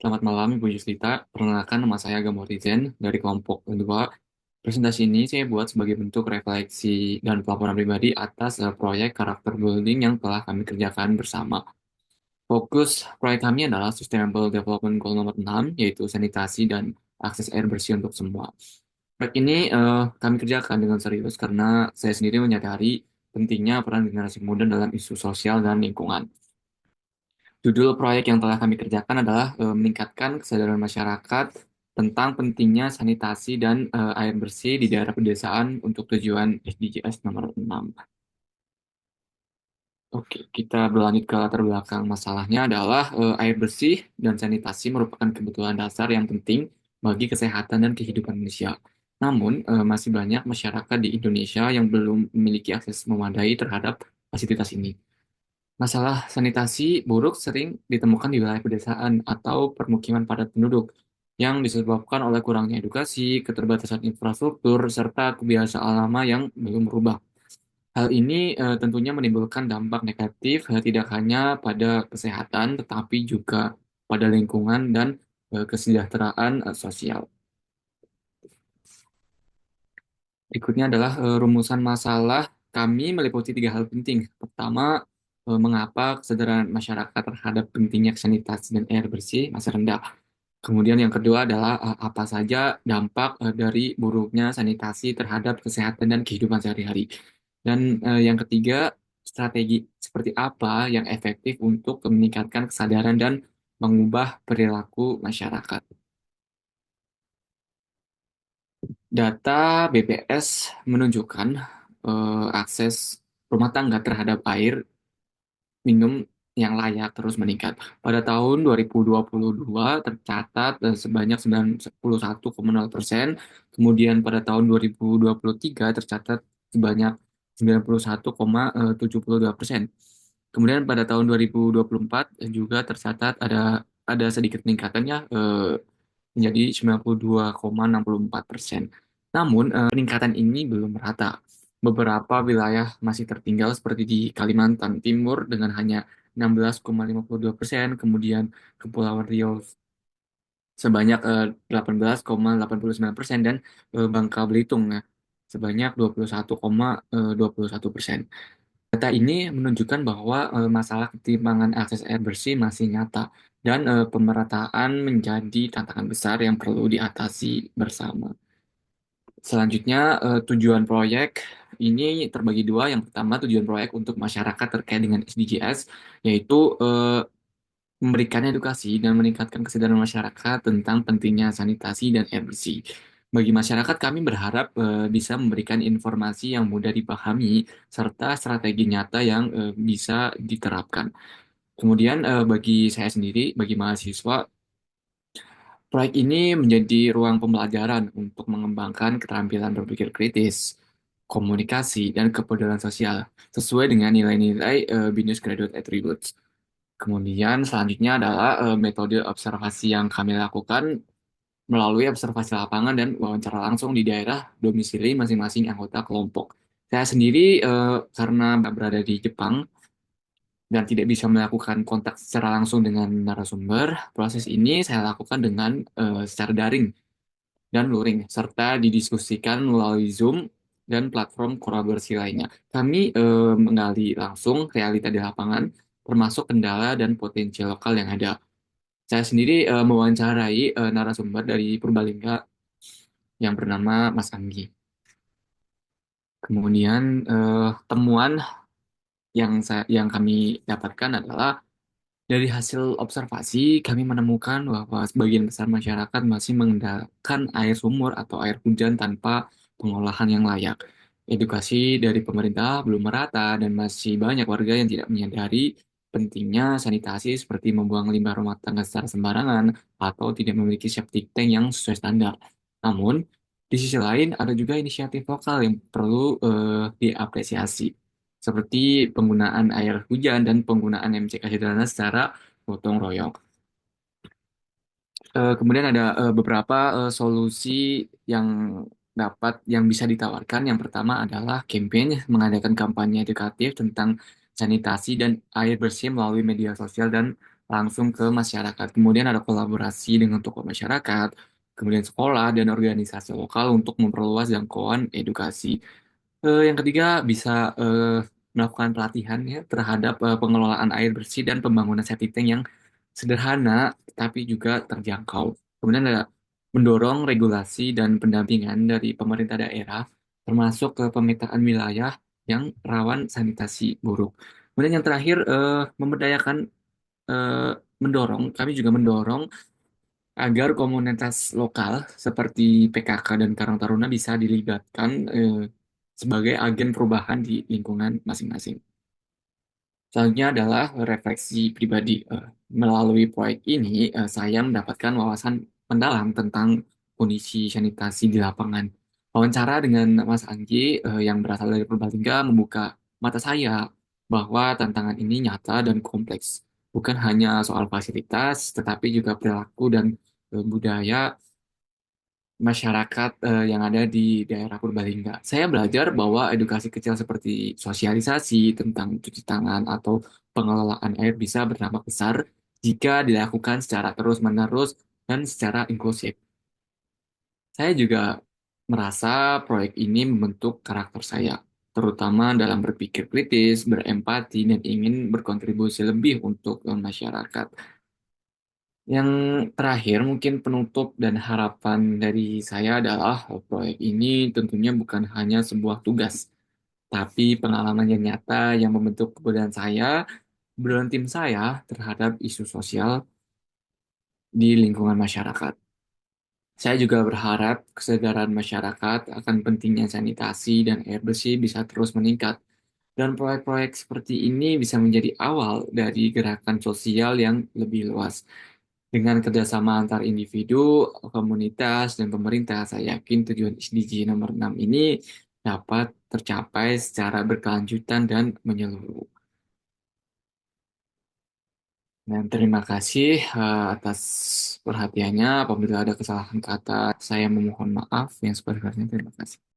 Selamat malam Ibu Yuslita, perkenalkan nama saya Gamorizen dari kelompok kedua. Presentasi ini saya buat sebagai bentuk refleksi dan pelaporan pribadi atas proyek karakter building yang telah kami kerjakan bersama. Fokus proyek kami adalah Sustainable Development Goal nomor 6, yaitu sanitasi dan akses air bersih untuk semua. Proyek ini kami kerjakan dengan serius karena saya sendiri menyadari pentingnya peran generasi muda dalam isu sosial dan lingkungan. Judul proyek yang telah kami kerjakan adalah meningkatkan kesadaran masyarakat tentang pentingnya sanitasi dan air bersih di daerah pedesaan untuk tujuan SDGs nomor 6. Oke, kita berlanjut ke latar belakang masalahnya adalah air bersih dan sanitasi merupakan kebutuhan dasar yang penting bagi kesehatan dan kehidupan manusia. Namun, masih banyak masyarakat di Indonesia yang belum memiliki akses memadai terhadap fasilitas ini. Masalah sanitasi buruk sering ditemukan di wilayah pedesaan atau permukiman padat penduduk yang disebabkan oleh kurangnya edukasi, keterbatasan infrastruktur, serta kebiasaan lama yang belum berubah. Hal ini tentunya menimbulkan dampak negatif tidak hanya pada kesehatan, tetapi juga pada lingkungan dan kesejahteraan sosial. Berikutnya adalah rumusan masalah kami meliputi tiga hal penting. Pertama, mengapa kesadaran masyarakat terhadap pentingnya sanitasi dan air bersih masih rendah. Kemudian yang kedua adalah apa saja dampak dari buruknya sanitasi terhadap kesehatan dan kehidupan sehari-hari. Dan yang ketiga, strategi seperti apa yang efektif untuk meningkatkan kesadaran dan mengubah perilaku masyarakat. Data BPS menunjukkan akses rumah tangga terhadap air minum yang layak terus meningkat. Pada tahun 2022 tercatat sebanyak 91,0%, kemudian pada tahun 2023 tercatat sebanyak 91,72%. Kemudian pada tahun 2024 juga tercatat ada sedikit peningkatannya menjadi 92,64%. Namun, peningkatan ini belum merata. Beberapa wilayah masih tertinggal seperti di Kalimantan Timur dengan hanya 16,52%, kemudian Kepulauan Riau sebanyak 18,89% dan Bangka Belitung ya, sebanyak 21,21%. Data ini menunjukkan bahwa masalah ketimpangan akses air bersih masih nyata dan pemerataan menjadi tantangan besar yang perlu diatasi bersama. Selanjutnya, tujuan proyek ini terbagi dua. Yang pertama, tujuan proyek untuk masyarakat terkait dengan SDGs, yaitu memberikan edukasi dan meningkatkan kesadaran masyarakat tentang pentingnya sanitasi dan air bersih. Bagi masyarakat, kami berharap bisa memberikan informasi yang mudah dipahami serta strategi nyata yang bisa diterapkan. Kemudian, bagi saya sendiri, bagi mahasiswa, proyek ini menjadi ruang pembelajaran untuk mengembangkan keterampilan berpikir kritis, komunikasi, dan kepedulian sosial sesuai dengan nilai-nilai BINUS Graduate Attributes. Kemudian selanjutnya adalah metode observasi yang kami lakukan melalui observasi lapangan dan wawancara langsung di daerah domisili masing-masing anggota kelompok. Saya sendiri karena berada di Jepang dan tidak bisa melakukan kontak secara langsung dengan narasumber, proses ini saya lakukan dengan secara daring dan luring, serta didiskusikan melalui Zoom dan platform kolaborasi lainnya. Kami menggali langsung realita di lapangan, termasuk kendala dan potensi lokal yang ada. Saya sendiri mewawancarai narasumber dari Purbalingga yang bernama Mas Anggi. Kemudian temuan yang kami dapatkan adalah dari hasil observasi, kami menemukan bahwa sebagian besar masyarakat masih mengandalkan air sumur atau air hujan tanpa pengolahan yang layak. Edukasi dari pemerintah belum merata dan masih banyak warga yang tidak menyadari pentingnya sanitasi seperti membuang limbah rumah tangga secara sembarangan atau tidak memiliki septic tank yang sesuai standar. Namun, di sisi lain ada juga inisiatif lokal yang perlu diapresiasi seperti penggunaan air hujan dan penggunaan MCK sederhana secara gotong royong. Kemudian ada beberapa solusi yang yang bisa ditawarkan. Yang pertama adalah campaign mengadakan kampanye edukatif tentang sanitasi dan air bersih melalui media sosial dan langsung ke masyarakat. Kemudian ada kolaborasi dengan tokoh masyarakat, kemudian sekolah dan organisasi lokal untuk memperluas jangkauan edukasi. Yang ketiga bisa melakukan pelatihan ya terhadap pengelolaan air bersih dan pembangunan septic tank yang sederhana tapi juga terjangkau. Kemudian ada mendorong regulasi dan pendampingan dari pemerintah daerah termasuk ke pemetaan wilayah yang rawan sanitasi buruk. Kemudian yang terakhir memberdayakan eh, mendorong kami juga mendorong agar komunitas lokal seperti PKK dan Karang Taruna bisa dilibatkan sebagai agen perubahan di lingkungan masing-masing. Selanjutnya adalah refleksi pribadi. Melalui proyek ini, saya mendapatkan wawasan mendalam tentang kondisi sanitasi di lapangan. Wawancara dengan Mas Anggi yang berasal dari Purbalingga membuka mata saya bahwa tantangan ini nyata dan kompleks. Bukan hanya soal fasilitas, tetapi juga perilaku dan budaya masyarakat yang ada di daerah Purbalingga. Saya belajar bahwa edukasi kecil seperti sosialisasi tentang cuci tangan atau pengelolaan air bisa berdampak besar jika dilakukan secara terus-menerus dan secara inklusif. Saya juga merasa proyek ini membentuk karakter saya, terutama dalam berpikir kritis, berempati, dan ingin berkontribusi lebih untuk masyarakat. Yang terakhir, mungkin penutup dan harapan dari saya adalah proyek ini tentunya bukan hanya sebuah tugas, tapi pengalaman yang nyata yang membentuk kepedulian saya, kepedulian tim saya terhadap isu sosial di lingkungan masyarakat. Saya juga berharap kesadaran masyarakat akan pentingnya sanitasi dan air bersih bisa terus meningkat, dan proyek-proyek seperti ini bisa menjadi awal dari gerakan sosial yang lebih luas. Dengan kerjasama antar individu, komunitas, dan pemerintah, saya yakin tujuan SDG nomor 6 ini dapat tercapai secara berkelanjutan dan menyeluruh. Dan terima kasih atas perhatiannya. Apabila ada kesalahan kata, saya memohon maaf yang sebesar-besarnya. Terima kasih.